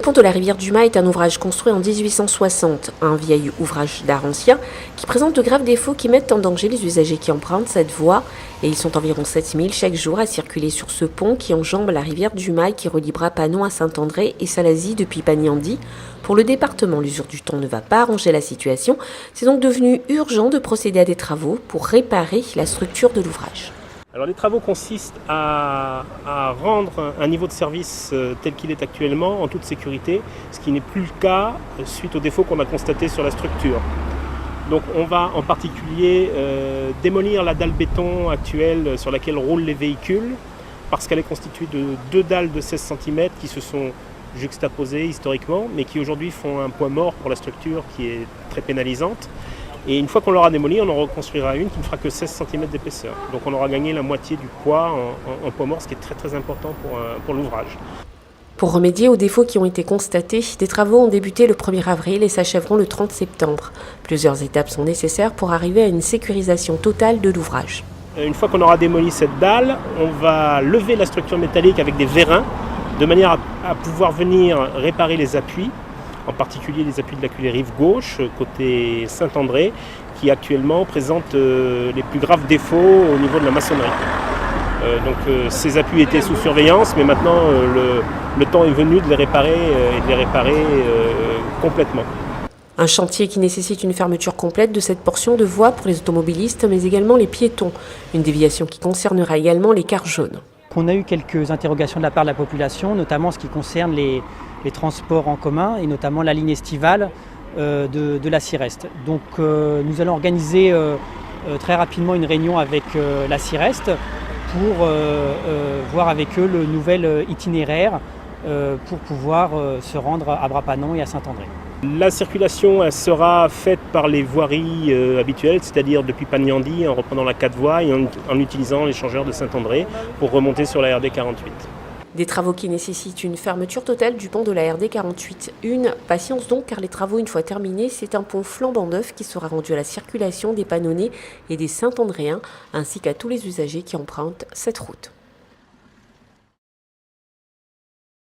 Le pont de la rivière du Mas est un ouvrage construit en 1860, un vieil ouvrage d'art ancien qui présente de graves défauts qui mettent en danger les usagers qui empruntent cette voie. Et ils sont environ 7000 chaque jour à circuler sur ce pont qui enjambe la rivière du Mas qui relie Brapanon à Saint-André et Salazie depuis Pagnandy. Pour le département, l'usure du temps ne va pas arranger la situation. C'est donc devenu urgent de procéder à des travaux pour réparer la structure de l'ouvrage. Alors les travaux consistent à rendre un niveau de service tel qu'il est actuellement en toute sécurité, ce qui n'est plus le cas suite aux défauts qu'on a constatés sur la structure. Donc on va en particulier démolir la dalle béton actuelle sur laquelle roulent les véhicules, parce qu'elle est constituée de 2 dalles de 16 cm qui se sont juxtaposées historiquement, mais qui aujourd'hui font un point mort pour la structure qui est très pénalisante. Et une fois qu'on l'aura démolie, on en reconstruira une qui ne fera que 16 cm d'épaisseur. Donc on aura gagné la moitié du poids en poids mort, ce qui est très très important pour l'ouvrage. Pour remédier aux défauts qui ont été constatés, des travaux ont débuté le 1er avril et s'achèveront le 30 septembre. Plusieurs étapes sont nécessaires pour arriver à une sécurisation totale de l'ouvrage. Une fois qu'on aura démoli cette dalle, on va lever la structure métallique avec des vérins, de manière à pouvoir venir réparer les appuis, en particulier les appuis de la culée rive gauche, côté Saint-André, qui actuellement présente les plus graves défauts au niveau de la maçonnerie. Donc ces appuis étaient sous surveillance, mais maintenant le temps est venu de les réparer et de les réparer complètement. Un chantier qui nécessite une fermeture complète de cette portion de voie pour les automobilistes, mais également les piétons. Une déviation qui concernera également les cars jaunes. On a eu quelques interrogations de la part de la population, notamment en ce qui concerne les transports en commun et notamment la ligne estivale de la CIREST. Donc nous allons organiser très rapidement une réunion avec la CIREST pour voir avec eux le nouvel itinéraire pour pouvoir se rendre à Brapanon et à Saint-André. La circulation elle sera faite par les voiries habituelles, c'est-à-dire depuis Pagnandy en reprenant la 4 voies et en utilisant l'échangeur de Saint-André pour remonter sur la RD 48. Des travaux qui nécessitent une fermeture totale du pont de la RD 48. Patience donc, car les travaux, une fois terminés, c'est un pont flambant neuf qui sera rendu à la circulation des Pannonais et des Saint-Andréens, ainsi qu'à tous les usagers qui empruntent cette route.